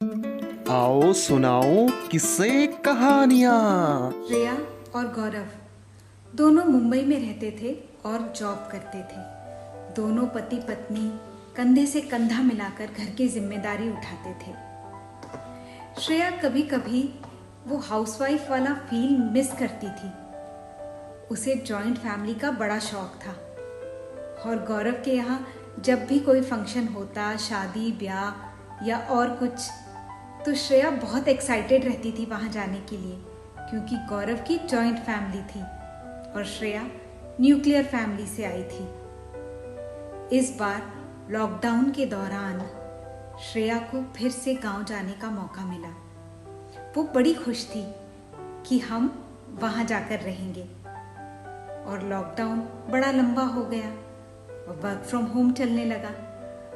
आओ सुनाओ किस्से कहानियाँ। श्रेया और गौरव दोनों मुंबई में रहते थे और जॉब करते थे। दोनों पति पत्नी कंधे से कंधा मिलाकर घर की जिम्मेदारी उठाते थे। श्रेया कभी कभी वो हाउसवाइफ वाला फील मिस करती थी। उसे जॉइंट फैमिली का बड़ा शौक था और गौरव के यहाँ जब भी कोई फंक्शन होता, शादी ब्याह या और कुछ, तो श्रेया बहुत एक्साइटेड रहती थी वहाँ जाने के लिए, क्योंकि गौरव की जॉइंट फैमिली थी और श्रेया न्यूक्लियर फैमिली से आई थी। इस बार लॉकडाउन के दौरान श्रेया को फिर से गांव जाने का मौका मिला। वो बड़ी खुश थी कि हम वहाँ जाकर रहेंगे। और लॉकडाउन बड़ा लंबा हो गया और वर्क फ्रॉम होम चलने लगा,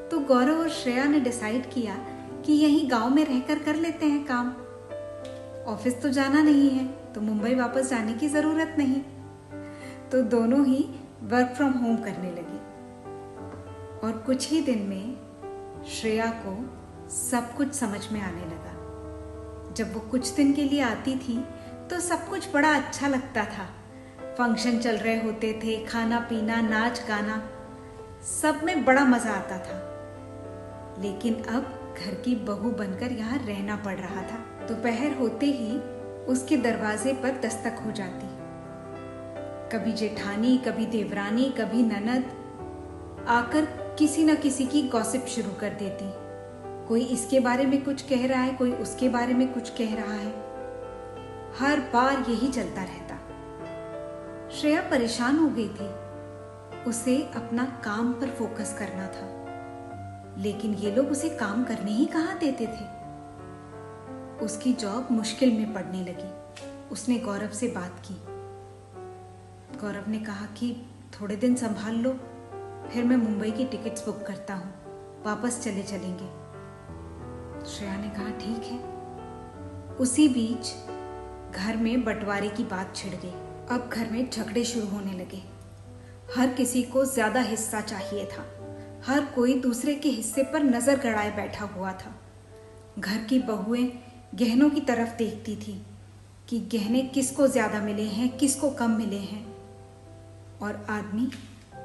तो गौरव और श्रेया ने डिसाइड किया कि यहीं गांव में रहकर कर लेते हैं काम। ऑफिस तो जाना नहीं है, तो मुंबई वापस जाने की जरूरत नहीं। तो दोनों ही वर्क फ्रॉम होम करने लगे और कुछ ही दिन में श्रेया को सब कुछ समझ में आने लगा। जब वो कुछ दिन के लिए आती थी तो सब कुछ बड़ा अच्छा लगता था। फंक्शन चल रहे होते थे, खाना पीना, नाच गाना, सब में बड़ा मजा आता था। लेकिन अब घर की बहू बनकर यहाँ रहना पड़ रहा था। दोपहर होते ही उसके दरवाजे पर दस्तक हो जाती। कभी जेठानी, कभी देवरानी, कभी ननद आकर किसी न किसी की गॉसिप शुरू कर देती। कोई इसके बारे में कुछ कह रहा है, कोई उसके बारे में कुछ कह रहा है। हर बार यही चलता रहता। श्रेया परेशान हो गई थी। उसे अपना काम पर फोकस करना था, लेकिन ये लोग उसे काम करने ही कहाँ देते थे। उसकी जॉब मुश्किल में पड़ने लगी। उसने गौरव से बात की। गौरव ने कहा कि थोड़े दिन संभाल लो, फिर मैं मुंबई की टिकट्स बुक करता हूँ, वापस चलेंगे। श्रेया ने कहा ठीक है। उसी बीच घर में बंटवारे की बात छिड़ गई। अब घर में झगड़े शुरू होने लगे। हर किसी को ज्यादा हिस्सा चाहिए था। हर कोई दूसरे के हिस्से पर नजर गड़ाए बैठा हुआ था। घर की बहुएं गहनों की तरफ देखती थी कि गहने किसको ज्यादा मिले हैं, किसको कम मिले हैं। और आदमी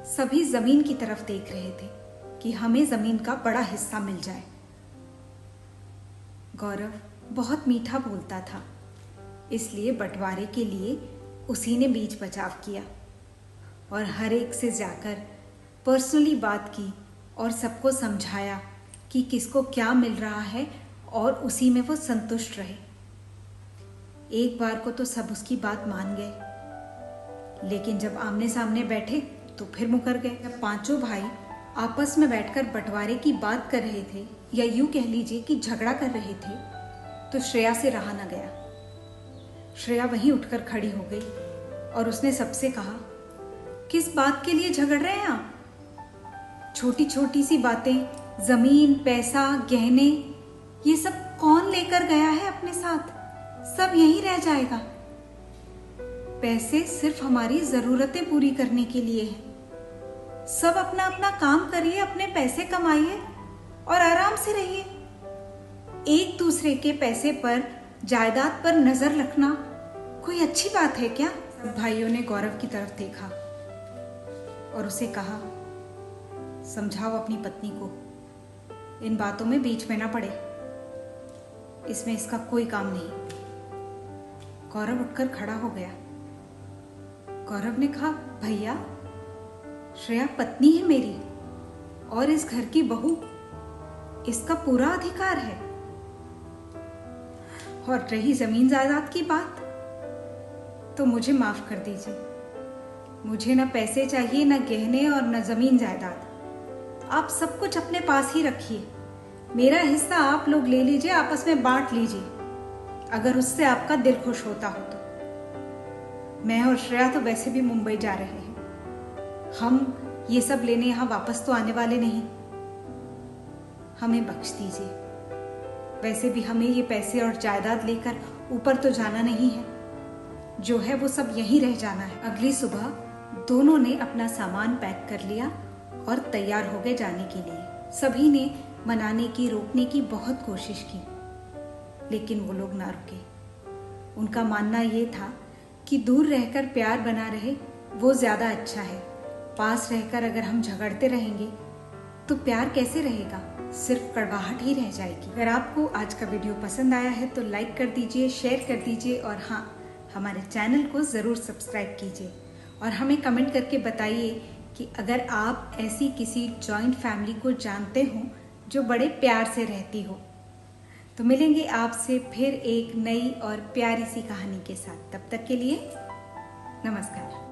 सभी जमीन की तरफ देख रहे थे कि हमें जमीन का बड़ा हिस्सा मिल जाए। गौरव बहुत मीठा बोलता था, इसलिए बंटवारे के लिए उसी ने बीच बचाव किया और हर एक से जाकर पर्सनली बात की और सबको समझाया कि किसको क्या मिल रहा है और उसी में वो संतुष्ट रहे। एक बार को तो सब उसकी बात मान गए, लेकिन जब आमने सामने बैठे तो फिर मुकर गए। जब पांचों भाई आपस में बैठकर बंटवारे की बात कर रहे थे, या यूं कह लीजिए कि झगड़ा कर रहे थे, तो श्रेया से रहा न गया। श्रेया वहीं उठकर खड़ी हो गई और उसने सबसे कहा, किस बात के लिए झगड़ रहे हैं आप? छोटी छोटी सी बातें, जमीन, पैसा, गहने, ये सब कौन लेकर गया है अपने साथ? सब यहीं रह जाएगा। पैसे सिर्फ हमारी जरूरतें पूरी करने के लिए हैं। सब अपना अपना काम करिए, अपने पैसे कमाइए और आराम से रहिए। एक दूसरे के पैसे पर, जायदाद पर नजर रखना कोई अच्छी बात है क्या? भाइयों ने गौरव की तरफ देखा और उसे कहा, समझाओ अपनी पत्नी को, इन बातों में बीच में ना पड़े, इसमें इसका कोई काम नहीं। गौरव उठकर खड़ा हो गया। गौरव ने कहा, भैया, श्रेया पत्नी है मेरी और इस घर की बहू, इसका पूरा अधिकार है। और रही जमीन जायदाद की बात, तो मुझे माफ कर दीजिए। मुझे न पैसे चाहिए, न गहने और न जमीन जायदाद। आप सब कुछ अपने पास ही रखिए। मेरा हिस्सा आप लोग ले लीजिए, आपस में बांट लीजिए, अगर उससे आपका दिल खुश होता हो तो। मैं और श्रेया तो वैसे भी मुंबई जा रहे हैं। हम ये सब लेने यहाँ वापस तो आने वाले नहीं। हमें बख्श दीजिए। वैसे भी हमें ये पैसे और जायदाद लेकर ऊपर तो जाना नहीं है। जो है वो सब यहीं रह जाना है। अगली सुबह दोनों ने अपना सामान पैक कर लिया और तैयार हो गए जाने के लिए। सभी ने मनाने की, रोकने की बहुत कोशिश की, लेकिन वो लोग ना रुके। उनका मानना ये था कि दूर रहकर प्यार बना रहे वो ज़्यादा अच्छा है। पास रहकर अगर हम झगड़ते रहेंगे तो प्यार कैसे रहेगा, सिर्फ कड़वाहट ही रह जाएगी। अगर आपको आज का वीडियो पसंद आया है तो लाइक कर दीजिए, शेयर कर दीजिए और हाँ, हमारे चैनल को ज़रूर सब्सक्राइब कीजिए और हमें कमेंट करके बताइए कि अगर आप ऐसी किसी जॉइंट फैमिली को जानते हो जो बड़े प्यार से रहती हो। तो मिलेंगे आपसे फिर एक नई और प्यारी सी कहानी के साथ। तब तक के लिए नमस्कार।